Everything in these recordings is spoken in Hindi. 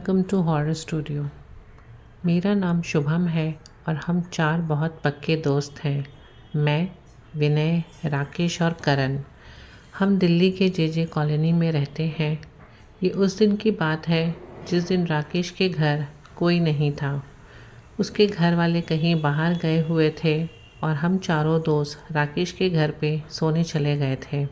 Welcome to horror studio. मेरा नाम शुभम है और हम 4 बहुत पक्के दोस्त हैं। मैं, विनय, राकेश और करण। हम दिल्ली के जे कॉलोनी में रहते हैं। ये उस दिन की बात है जिस दिन राकेश के घर कोई नहीं था। उसके घर वाले कहीं बाहर गए हुए थे और हम चारों दोस्त राकेश के घर पे सोने चले गए थे।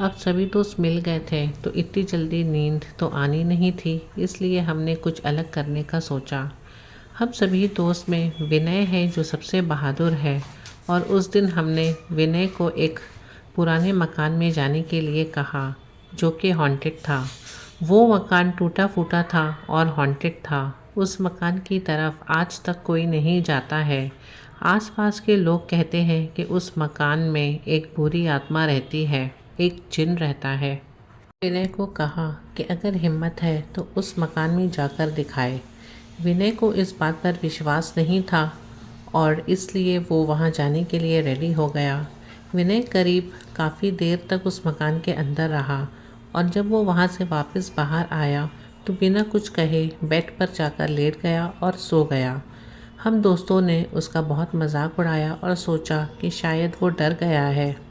अब सभी दोस्त मिल गए थे तो इतनी जल्दी नींद तो आनी नहीं थी, इसलिए हमने कुछ अलग करने का सोचा। हम सभी दोस्त में विनय है जो सबसे बहादुर है और उस दिन हमने विनय को एक पुराने मकान में जाने के लिए कहा जो कि हॉन्टेड था। वो मकान टूटा फूटा था और हॉन्टेड था। उस मकान की तरफ आज तक कोई नहीं जाता है। आसपास के लोग कहते हैं कि उस मकान में एक बुरी आत्मा रहती है, एक जिन रहता है। विनय को कहा कि अगर हिम्मत है तो उस मकान में जाकर दिखाए। विनय को इस बात पर विश्वास नहीं था और इसलिए वो वहाँ जाने के लिए रेडी हो गया। विनय करीब काफ़ी देर तक उस मकान के अंदर रहा और जब वो वहाँ से वापस बाहर आया तो बिना कुछ कहे बेड पर जाकर लेट गया और सो गया। हम दोस्तों ने उसका बहुत मजाक उड़ाया और सोचा कि शायद वो डर गया है।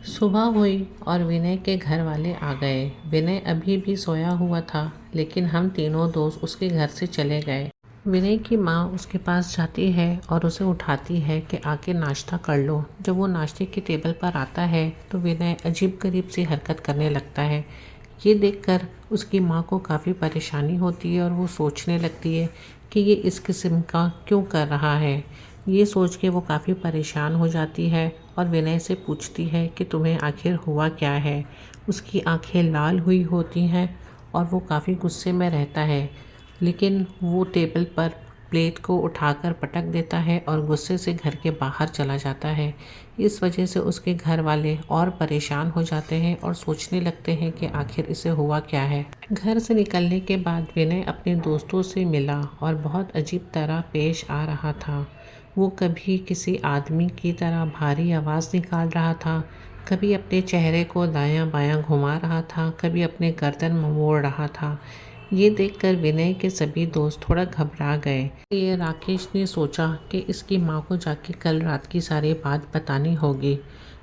सुबह हुई और विनय के घर वाले आ गए। विनय अभी भी सोया हुआ था, लेकिन हम तीनों दोस्त उसके घर से चले गए। विनय की माँ उसके पास जाती है और उसे उठाती है कि आके नाश्ता कर लो। जब वो नाश्ते की टेबल पर आता है तो विनय अजीब-गरीब सी हरकत करने लगता है। ये देखकर उसकी माँ को काफ़ी परेशानी होती है और वो सोचने लगती है कि ये इस किस्म का क्यों कर रहा है। ये सोच के वो काफ़ी परेशान हो जाती है और विनय से पूछती है कि तुम्हें आखिर हुआ क्या है। उसकी आंखें लाल हुई होती हैं और वो काफ़ी गुस्से में रहता है, लेकिन वो टेबल पर प्लेट को उठाकर पटक देता है और गुस्से से घर के बाहर चला जाता है। इस वजह से उसके घर वाले और परेशान हो जाते हैं और सोचने लगते हैं कि आखिर इसे हुआ क्या है। घर से निकलने के बाद विनय अपने दोस्तों से मिला और बहुत अजीब तरह पेश आ रहा था। वो कभी किसी आदमी की तरह भारी आवाज़ निकाल रहा था, कभी अपने चेहरे को दायां बायां घुमा रहा था, कभी अपने गर्दन मोड़ रहा था। ये देखकर विनय के सभी दोस्त थोड़ा घबरा गए। ये राकेश ने सोचा कि इसकी माँ को जाके कल रात की सारी बात बतानी होगी।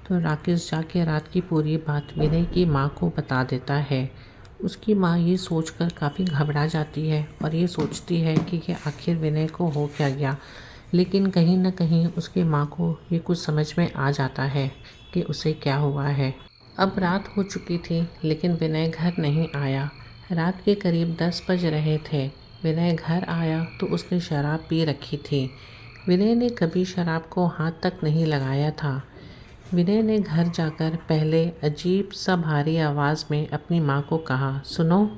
तो राकेश जाके रात की पूरी बात विनय की माँ को बता देता है। उसकी माँ ये सोचकर काफ़ी घबरा जाती है और ये सोचती है कि ये आखिर विनय को हो क्या गया, लेकिन कहीं न कहीं उसकी माँ को ये कुछ समझ में आ जाता है कि उसे क्या हुआ है। अब रात हो चुकी थी, लेकिन विनय घर नहीं आया। रात के करीब 10 बज रहे थे। विनय घर आया तो उसने शराब पी रखी थी। विनय ने कभी शराब को हाथ तक नहीं लगाया था। विनय ने घर जाकर पहले अजीब सा भारी आवाज़ में अपनी माँ को कहा, सुनो,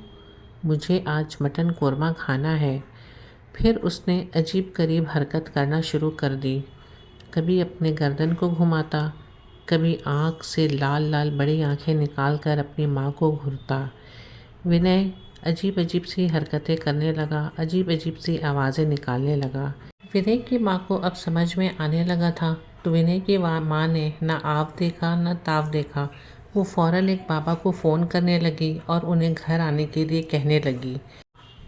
मुझे आज मटन कोरमा खाना है। फिर उसने अजीब गरीब हरकत करना शुरू कर दी। कभी अपने गर्दन को घुमाता, कभी आँख से लाल लाल बड़ी आँखें निकाल कर अपनी माँ को घूरता। विनय अजीब अजीब सी हरकतें करने लगा, अजीब अजीब सी आवाज़ें निकालने लगा। विनय की माँ को अब समझ में आने लगा था, तो विनय की माँ ने ना आव देखा न ताव देखा। वो फ़ौरन एक बाबा को फ़ोन करने लगी और उन्हें घर आने के लिए कहने लगी।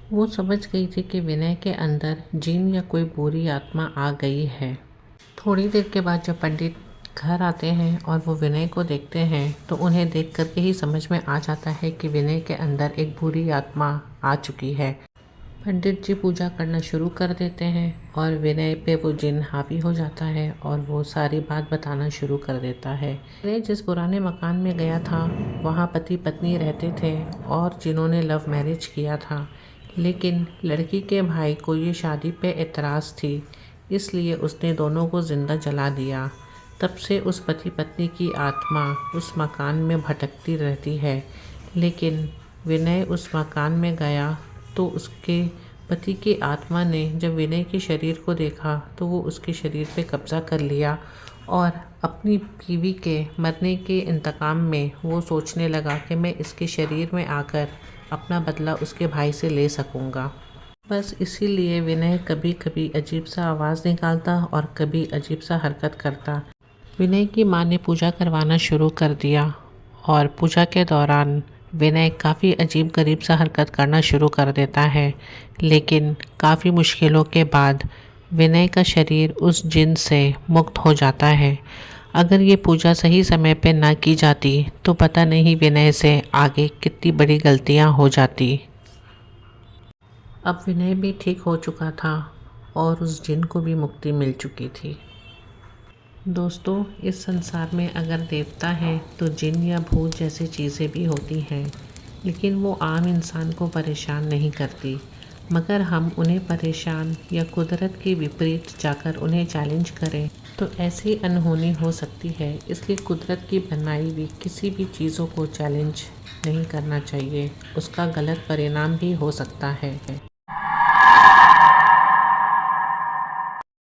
वो समझ गई थी कि विनय के अंदर जिन या कोई बुरी आत्मा आ गई है। थोड़ी देर के बाद जब पंडित घर आते हैं और वो विनय को देखते हैं तो उन्हें देख करके ही समझ में आ जाता है कि विनय के अंदर एक बुरी आत्मा आ चुकी है। पंडित जी पूजा करना शुरू कर देते हैं और विनय पे वो जिन हावी हो जाता है और वो सारी बात बताना शुरू कर देता है। विनय जिस पुराने मकान में गया था वहाँ पति पत्नी रहते थे और जिन्होंने लव मैरिज किया था, लेकिन लड़की के भाई को ये शादी पे एतराज़ थी, इसलिए उसने दोनों को ज़िंदा जला दिया। तब से उस पति पत्नी की आत्मा उस मकान में भटकती रहती है। लेकिन विनय उस मकान में गया तो उसके पति की आत्मा ने जब विनय के शरीर को देखा तो वो उसके शरीर पे कब्ज़ा कर लिया और अपनी बीवी के मरने के इंतकाम में वो सोचने लगा कि मैं इसके शरीर में आकर अपना बदला उसके भाई से ले सकूँगा। बस इसीलिए विनय कभी कभी अजीब सा आवाज़ निकालता और कभी अजीब सा हरकत करता। विनय की माँ ने पूजा करवाना शुरू कर दिया और पूजा के दौरान विनय काफ़ी अजीब गरीब सा हरकत करना शुरू कर देता है, लेकिन काफ़ी मुश्किलों के बाद विनय का शरीर उस जिन से मुक्त हो जाता है। अगर ये पूजा सही समय पे ना की जाती तो पता नहीं विनय से आगे कितनी बड़ी गलतियां हो जाती। अब विनय भी ठीक हो चुका था और उस जिन को भी मुक्ति मिल चुकी थी। दोस्तों, इस संसार में अगर देवता हैं तो जिन या भूत जैसी चीज़ें भी होती हैं, लेकिन वो आम इंसान को परेशान नहीं करती, मगर हम उन्हें परेशान या कुदरत के विपरीत जाकर उन्हें चैलेंज करें तो ऐसी अनहोनी हो सकती है। इसलिए कुदरत की बनाई हुई किसी भी चीज़ों को चैलेंज नहीं करना चाहिए, उसका गलत परिणाम भी हो सकता है।